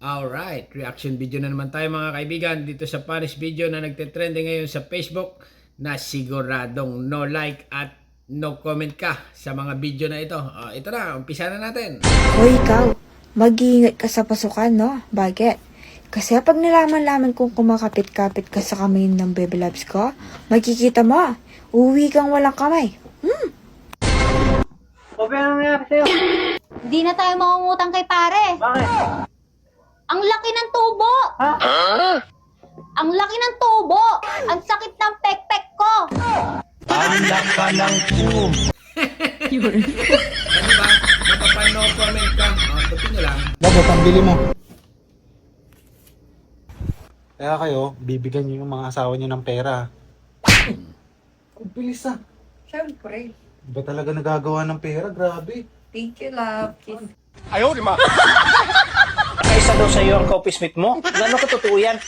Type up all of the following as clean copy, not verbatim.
Alright, reaction video na naman tayo mga kaibigan dito sa Paris video na nagte-trending ngayon sa Facebook na siguradong no like at no comment ka sa mga video na ito. Ito na, umpisa na natin. Hoy ikaw, mag-iingat ka sa pasukan, no? Bakit? Kasi pag nalaman-laman kung kumakapit-kapit ka sa kamay ng baby loves ko, makikita mo, uwi kang walang kamay. O, ano nangyari sa'yo? Hindi na tayo mangungutang kay pare. Bakit? Ang laki ng tubo! Ha? Ang laki ng tubo! Ang sakit ng pekpek ko! Anak ka ng boom! Ano ba? Mapapano comment ka? Tutin nyo lang. Dapat ang bili mo. Kaya kayo, bibigyan niyo yung mga asawa niyo ng pera. Ang bilis ah. Siyempre. Ba talaga nagagawa ng pera? Grabe. Thank you, love. Kaisa daw sa'yo ang ka-office mate mo? Gano'n ka totoo yan?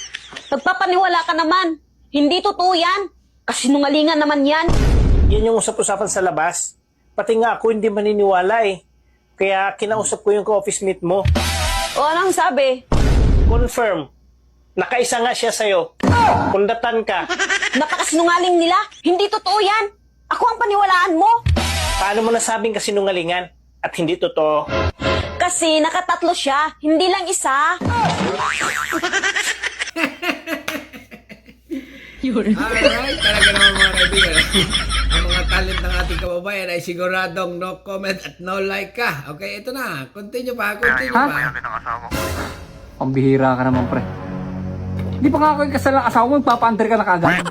Nagpapaniwala ka naman. Hindi totoo yan. Kasinungalingan naman yan. Yan yung usap-usapan sa labas. Pati nga ako hindi maniniwala eh. Kaya kinausap ko yung ka-office mate mo. O anong sabi? Confirm. Nakaisa nga siya sa'yo. Kundatan ka. Napakasinungaling nila. Hindi totoo yan. Ako ang paniwalaan mo. Paano mo nasabing kasinungalingan at hindi totoo? Kasi nakatatlo siya. Hindi lang isa. Alright, talaga naman mga kaibigan. Ang mga talent ng ating kababayan ay siguradong no comment at no like ka. Okay, ito na. Continue pa. Pambihira ka naman, pre. Hindi pa nga ako yung kasal ng asawa mo, magpapa-under ka na kagad.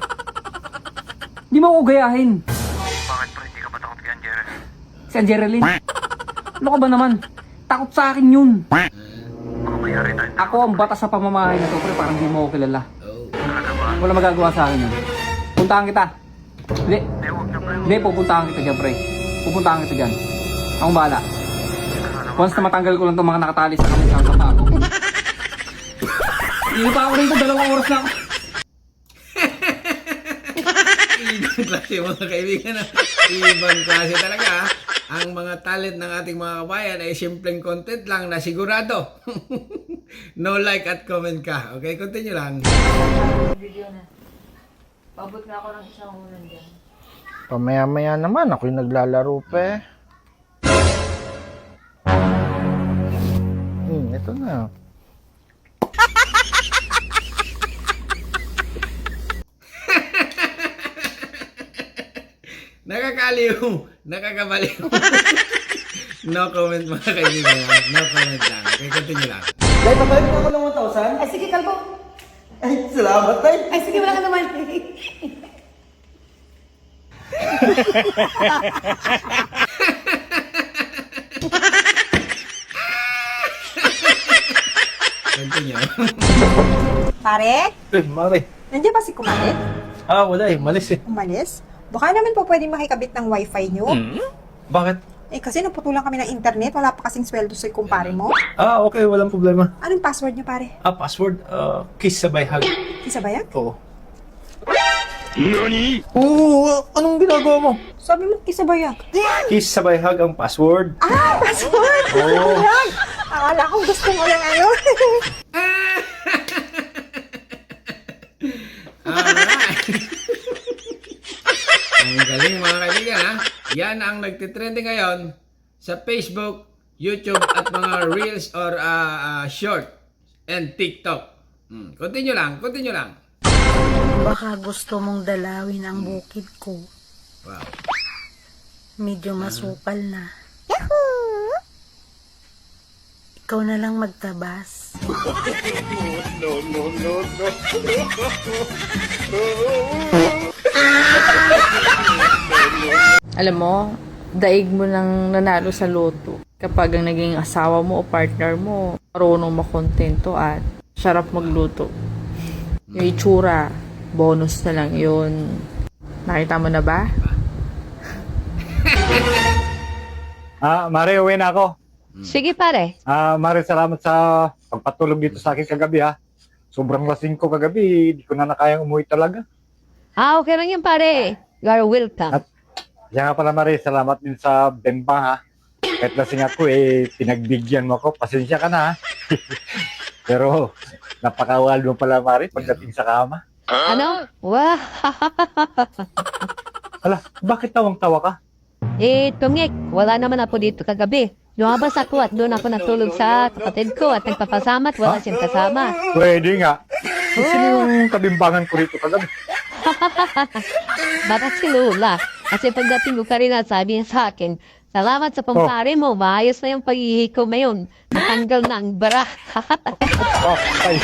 Hindi mo ako gayahin. Bakit pre, hindi ka ba takot kay Angeles? Si Angeline. Ano ka ba naman? Takot sa akin yun. Baka mayari tayo. Ako ang batas sa pamamahay na to, pre, parang hindi mo ako kilala. Oh. Talaga ba? Wala magagawa sa akin yun. Puntahan kita. Hindi. Eh, huwag na pre. Hindi, pupuntahan kita dyan, pre. Pupuntahan kita dyan. Akong bahala. Once na matanggal ko lang itong mga nakatali sa kamay sa pa ako. Hindi pa ako rito, 2 oras na ako. Ibang klase mga kaibigan. Ibang klase talaga. Ang mga talent ng ating mga kabayan ay simpleng content lang na sigurado. No like at comment ka. Okay, continue lang. Video na. Pabot na ako ng isang ulan dyan. Pamaya-maya naman, ako yung naglalaro pa eh. Ito na. Nakakaliw. Nakakabaliw. No comment mga kaibigan. No comment lang. Okay, continue lang. Dahil papalit ako ng 1,000? Ay, sige, kalbo. Ay, salamat tayo. Ay, sige, wala ka naman. Continue. Pare, Mari. nandiyan ba si Kumalit? Wala eh. Malis eh. Umalis? Baka naman po pwedeng makikabit ng wifi nyo. Bakit? Eh, kasi naputulan kami ng internet. Wala pa kasing sweldo sa kumpare mo. Okay. Walang problema. Anong password nyo, pare? Password? Kiss sabay hug. Isa ba yan? Oo. Nani? Oo, anong ginagawa mo? Sabi mo, isa ba yan? Kiss sabay hug ang password. Password! Oo. Yan! Akala ko gusto mo lang ano. Alright. Ang galing mga kaibigan ha. Yan ang nagtitrending ngayon sa Facebook, YouTube at mga Reels or Short and TikTok. Continue lang, continue lang. Baka gusto mong dalawin ang bukid ko. Wow. Medyo masukal na. Ikaw na lang magtabas. Alam mo, daig mo nang nanalo sa loto. Kapag ang naging asawa mo o partner mo, marunong makontento at sarap magluto. Yung itsura, bonus na lang yun. Nakita mo na ba? Mare, uwi na ako. Sige pare. Mare, salamat sa pagpatulog dito sa akin kagabi ha. Sobrang lasing ko kagabi, hindi ko na nakayang umuwi talaga. Okay lang yan pare. You are welcome. Kaya nga pala Mare, salamat din sa bembang ha. Kahit lasing ako pinagbigyan mo ako. Pasensya ka na ha. Pero, napakawal mo pala, Mari, pagdating sa kama. Ano? Wah! Hala, bakit tawang-tawa ka? Tungik, wala naman ako dito kagabi. Lumabas ako at doon ako natulog sa kapatid ko at nagpapasama at wala siyang kasama. Pwede nga. Sino yung kabimbangan ko rito kagabi? Baka si Lola. Kasi pagdating ko kanina, sabi niya sa akin, salamat sa pampare mo, maayos na yung pag-ihi ko ngayon. Natanggal na ang bara. Oh, ay.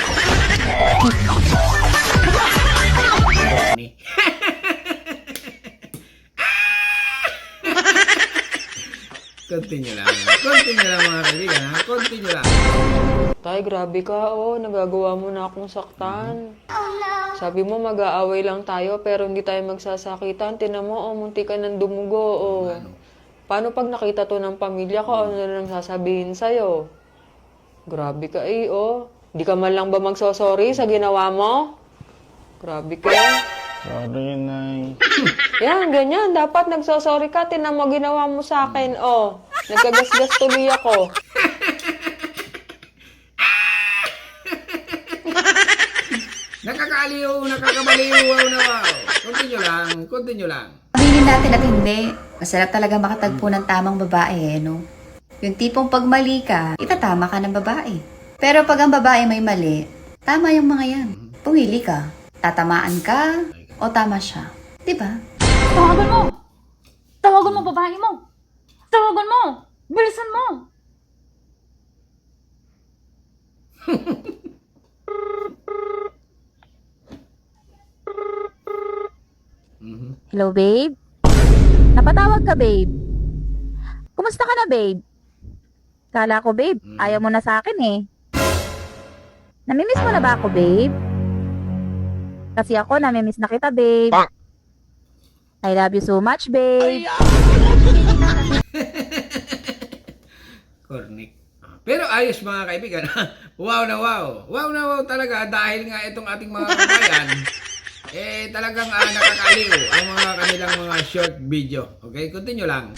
Continue lang. Continue lang mga kaibigan, ha? Continue lang. Tay, grabe ka, nagagawa mo na akong saktan. Sabi mo mag-aaway lang tayo pero hindi tayo magsasakitan. Tinan mo, munti ka ng dumugo, Paano pag nakita to ng pamilya ko, ano na lang sasabihin sa'yo? Grabe ka, Di ka man lang ba magsosorry sa ginawa mo? Grabe ka. Sorry, Nay. Yan, ganyan. Dapat nagsosorry ka. Tinan mo ginawa mo sa akin, Nagkagasgas tuloy ako. Nakakaliw, nakakabaliw, wow na wow. Continue lang. Aminin natin at hindi. Masarap talaga makatagpo ng tamang babae, no? Yung tipong pag mali ka, itatama ka ng babae. Pero pag ang babae may mali, tama yung mga yan. Pumili ka. Tatamaan ka o tama siya. Diba? Tawagan mo! Tawagan mo babae mo! Tawagan mo! Bilisan mo! Hello, babe? Napatawag ka, babe? Kumusta ka na, babe? Kala ko, babe, ayaw mo na sa akin eh. Namimiss mo na ba ako, babe? Kasi ako, namimiss na kita, babe. I love you so much, babe. Cornic. Pero ayos mga kaibigan. Wow na wow. Wow na wow talaga dahil nga itong ating mga kabayan talagang nakakaliw ang mga kanilang mga short video. Okay, continue lang.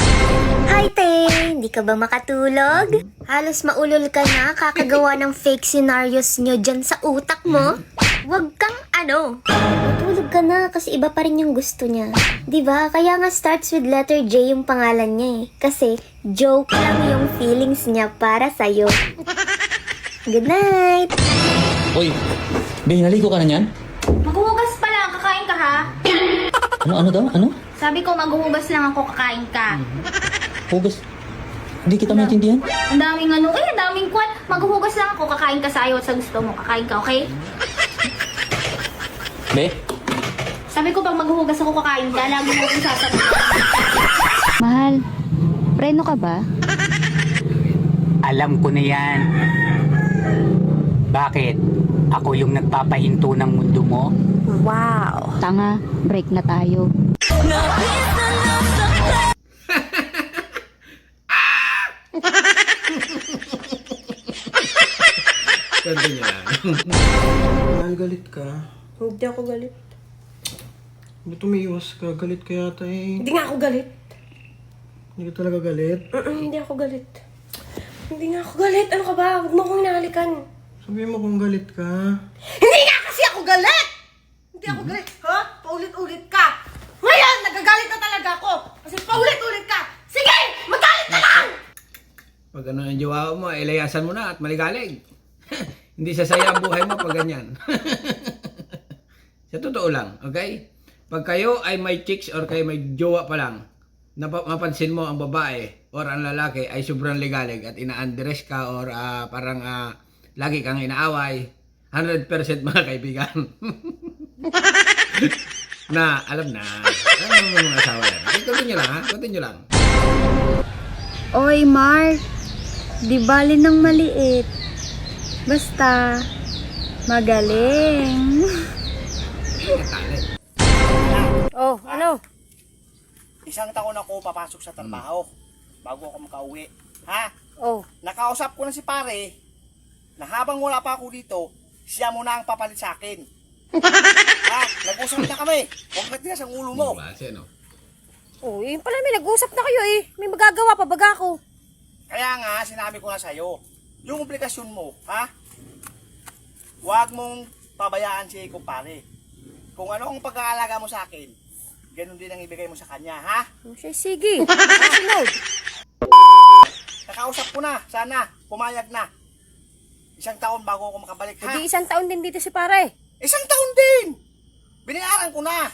Hi, Te! Hindi ka ba makatulog? Halos maulol ka na kakagawa ng fake scenarios nyo dyan sa utak mo. Huwag kang matulog ka na kasi iba pa rin yung gusto niya. Diba? Kaya nga starts with letter J yung pangalan niya eh. Kasi joke lang yung feelings niya para sa'yo. Good night! Uy, Bey, naligo ka na niyan? Maghuhugas pa lang, kakain ka ha? Ano daw? Ano? Sabi ko maghuhugas lang ako, kakain ka. Hugas. Hindi kita maintindihan. Ang daming ang daming kwan. Maghuhugas lang ako, kakain ka sa ayaw at sa gusto mo. Kakain ka, okay? Be? Sabi ko pag maghuhugas ako, kakain ka. Lagi mo akong sasabihin. Mahal, preno ka ba? Alam ko na yan. Bakit? Ako yung nagpapahinto ng mundo mo? Wow. Tanga, break na tayo. Continue lang. Mahal, galit ka. Hindi ako galit. Ba't umiiwas ka? Galit ka yata eh. Hindi nga ako galit. Hindi ka talaga galit? Hindi ako galit. Hindi nga ako galit. Ano ka ba? Huwag mo akong hinahalikan. Sabihin mo kung galit ka. Hindi nga kasi ako galit! Hindi ako galit. Ha? Paulit-ulit ka. Ngayon, nagagalit na talaga ako. Kasi paulit-ulit ka. Sige! Magalit na lang! Pag ano ang jowa mo, ilayasan mo na at maligalig. Hindi sasaya ang buhay mo pag ganyan. Sa totoo lang, okay? Pag kayo ay may chicks or kayo may jowa pa lang, mapansin mo ang babae or ang lalaki ay sobrang ligalig at ina-undress ka or parang lagi kang inaaway, 100% mga kaibigan. Na, alam na. Alam mo mga asawa yan. Okay, continue lang ha? Continue lang. Oy, Mark. Di bali ng maliit. Basta, magaling. Oh, ano? Isang taon ako papasok sa trabaho bago ako makauwi. Ha? Oh. Nakausap ko na si pare na habang wala pa ako dito, siya muna ang papalit sa akin. Ha? Nag-usap na kami. Huwag na tigas ang ulo mo. Base, no? Oh, yun pala may nag-usap na kayo eh. May magagawa pa baga ako. Kaya nga, sinabi ko na sa'yo, yung obligasyon mo, ha? huwag mong pabayaan si kumpare. Kung ano ang pag-aalaga mo sa akin, ganun din ang ibigay mo sa kanya, ha? Sige. Sunod. Nakausap ko na, sana, pumayag na. 1 taon bago ako makabalik, ha? Hindi 1 taon din dito si pare. 1 taon din! Binayaran ko na.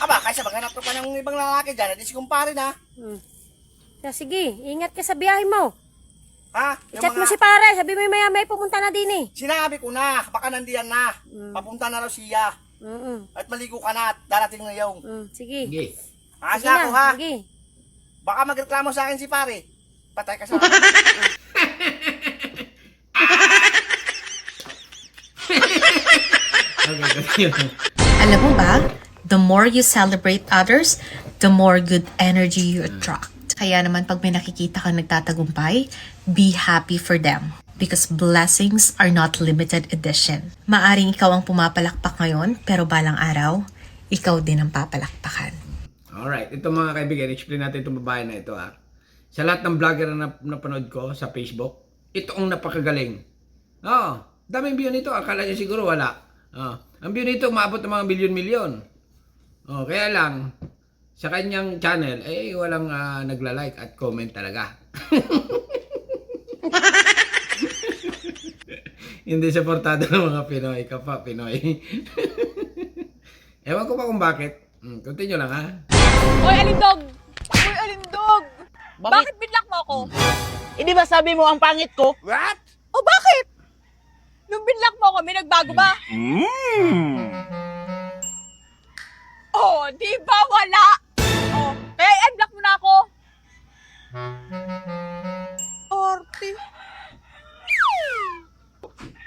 Aba, kaysa maghanap ka pa ng ibang lalaki dyan, hindi si kumpare na. Sige, ingat ka sa biyahe mo. Ha? I-chat mo si pare, sabi mo maya may pumunta na din eh. Sinabi ko na, baka nandiyan na. Papunta na raw siya. At maligo ka na at darating na yung. Sige. Sige. Ayos na ako, ha? Sige. Baka magreklamo sa akin si pare. Patay ka sa akin. Alam mo ba, the more you celebrate others, the more good energy you attract. Kaya naman pag may nakikita kang nagtatagumpay, be happy for them. Because blessings are not limited edition. Maaring ikaw ang pumapalakpak ngayon, pero balang araw, ikaw din ang papalakpakan. Alright, ito mga kaibigan, explain natin itong babae na ito ha. Sa lahat ng vlogger na napanood ko sa Facebook, ito ang napakagaling. Daming view nito, akala niya siguro wala. Ang view nito, maabot ng mga milyon-milyon. Kaya lang, sa kanyang channel, walang nagla-like at comment talaga. Hindi supportado ng mga Pinoy. Kapwa Pinoy. Ewan ko pa kung bakit. Continue lang ha. Hoy, Alindog! Hoy, Alindog! Bakit binlock mo ako? Hindi ba sabi mo ang pangit ko? What? O bakit? Nung binlock mo ako, may nagbago ba? Oh, di ba wala? Oh, kaya unblock mo na ako. Orti.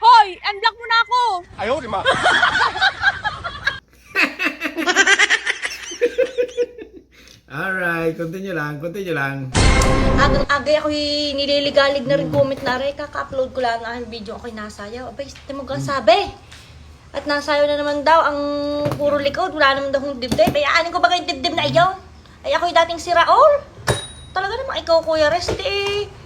Hoy, unblock mo na ako. Ayaw, di ma. Alright, continue lang. Agang-agay ako nililigalig na rin comment na rin. Kaka-upload ko lang ang video ako'y nasayaw. Abay, mo kang sabi. At nasayaw na naman daw ang puro likod. Wala naman daw yung dibdib. Ay, aanin ko ba kayong dibdib na iyon? Ay, ako'y dating si Raul. Talaga naman ikaw, Kuya Res.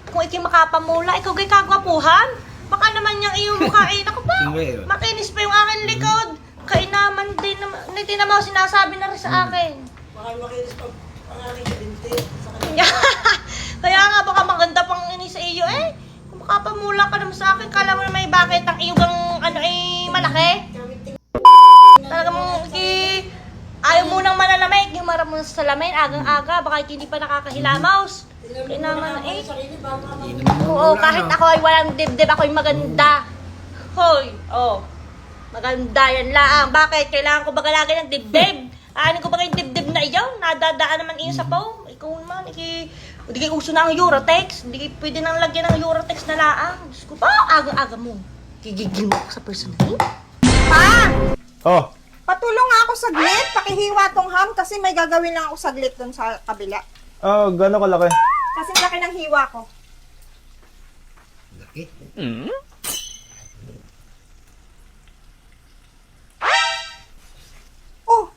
Kung ikay makapamula, ikaw kay kagwapuhan. Baka naman yung iyong mukha ay, naku ba? Makinis pa yung aking likod. Kainaman din naman. Hindi naman ako sinasabi na rin sa akin. Baka makinis pa ang aking dibdib sa kanya. Kaya nga, baka maganda pang ini sa iyo eh. Kung makapamula ka naman sa akin, kala mo na may bakit ang iyong malaki. Talaga mong ayaw mo nang manalamig, yung marap mo sa salamin, agang-aga, baka hindi pa nakakahilamaws. Kaya naman oo, kahit ako ay walang dibdib, ako ay maganda. Hoy, maganda yan lang. Bakit? Kailangan ko ba galagay ng dibdib? Aanin ko ba kayong dibdib na iyaw? Nadadaan naman iyo sa foam. Ikaw naman, hindi kayo uso na ang Eurotex. Hindi pwede nang lagyan ng Eurotex na laang. Diyos ko pa, aga-aga mo. Gigigil mo ako sa personal. Pa! Oh, Patulong nga ako saglit. Pakihiwa tong ham kasi may gagawin lang ako saglit dun sa kabila. gano'n kalaki? Kasi laki ng hiwa ko. Laki. Oh!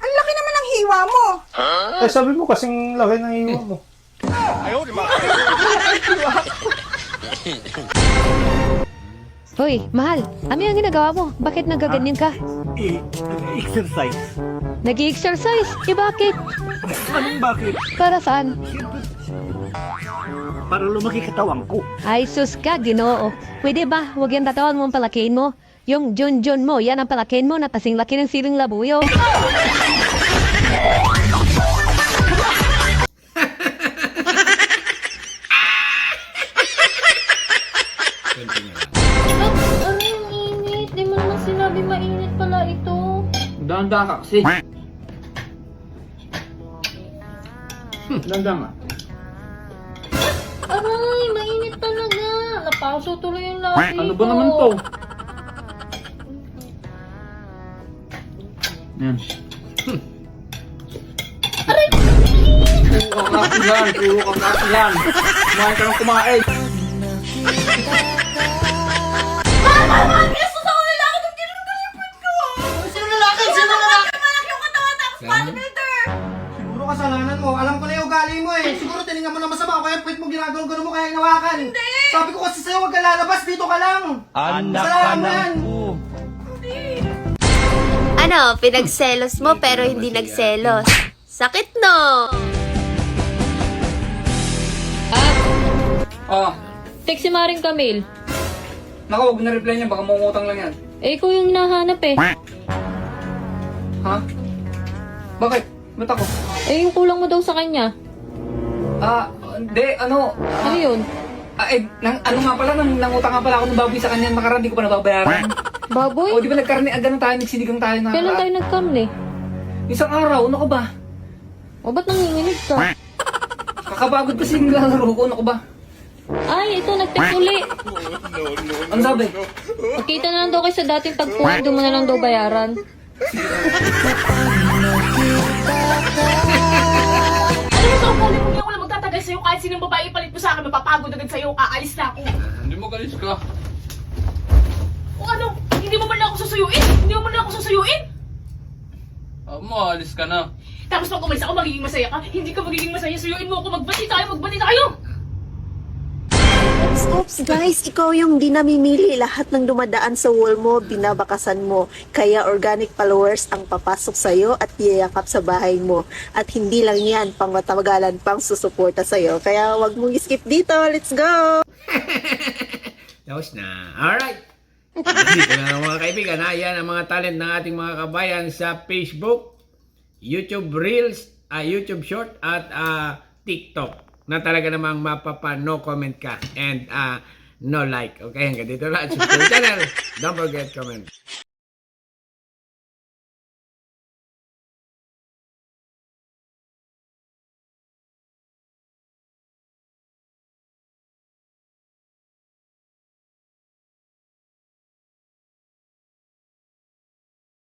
Ang laki naman ng hiwa mo. Sabi mo kasing laki ng iwa mo. Ayaw, di ma. Hoy, mahal, ano yung ginagawa mo? Bakit nagaganyan ka? Nag-exercise. Nag-exercise? Bakit? Anong bakit? Para saan? Para lumaki katawan ko. Ay, sus ka, Ginoo. Pwede ba, huwag yung tatawan mong palakihin mo? Yung Junjun mo, yan ang palakihin mo na kasing laki ng siling labuyo. Ano yung init? Di mo naman sinabi mainit pala ito. Dahan-dahan ka kasi. Dahan-dahan ka. Aray, mainit talaga. Napaso tuloy yung labi Ano ba naman to? Yan. Aray! Puro kang kasilan! Puro kang kasilan! Kumain ka ng kumain! Mama! Yeso sa ako lalaki nung ginagawa yung friend ko! Sino lalaki? Sino lalaki? Malaki yung katawan tapos bodybuilder! Siguro kasalanan mo. Alam ko na yung ugali mo eh. Siguro tinignan mo na masama kaya puwit mo ginagawa mo kaya inawakan. Hindi! Sabi ko kasi sa'yo, huwag ka lalabas. Dito ka lang. Anak Salamat. Ano, pinagselos mo pero hindi nagselos. Sakit no? Ah, Text si Maring Camille. naku, huwag na reply niya. Baka mungutang lang yan. Eh, ikaw yung hinahanap eh. Ha? Bakit? Ba't ako? Eh, yung kulang mo daw sa kanya. Hindi, ano? Ano yun? Ano nga pala, nangutang nga pala ako ng baboy sa kanya nakaraan, di ko pa nababayaran. Baboy? O, di ba nagkarne, ganun tayo, nagsinigang tayo na. Kailan tayo nagkamli? Isang araw, ano ka ba? O, ba't nanginginig ka? Kakapagod kasi yung lalaro ko, ano ka ba? Ay, ito, nag-text uli. Ano sabi? Magkita na lang daw kayo sa dating tagpuan, doon mo na lang daw bayaran. Alam mo sa ugali mo, hindi ako lang magtatagal sa'yo. Kahit sinong babae ipalit mo sa akin, mapapagod agad sa'yo. Aalis na ako. Hindi mo galis ka. O ano? Hindi mo man lang ako susuyuin? Hindi mo man lang ako susuyuin? Maalis ka na. Tapos pag umalis ako, magiging masaya ka? Hindi ka magiging masaya. Suyuin mo ako. Magbati tayo. Oops guys, ikaw yung di namimili. Lahat ng dumadaan sa wall mo, binabakasan mo. Kaya organic followers ang papasok sa'yo at yayakap sa bahay mo. At hindi lang yan, pang matagalan pang susuporta sa'yo. Kaya wag mong skip dito. Let's go! Tapos na. Alright. Dito na mga kaibigan. Yan ang mga talent ng ating mga kabayan sa Facebook, YouTube Reels, YouTube Short at TikTok. Na talaga namang no comment ka and no like. Okay, hanggang dito na. Subscribe channel. Don't forget comment.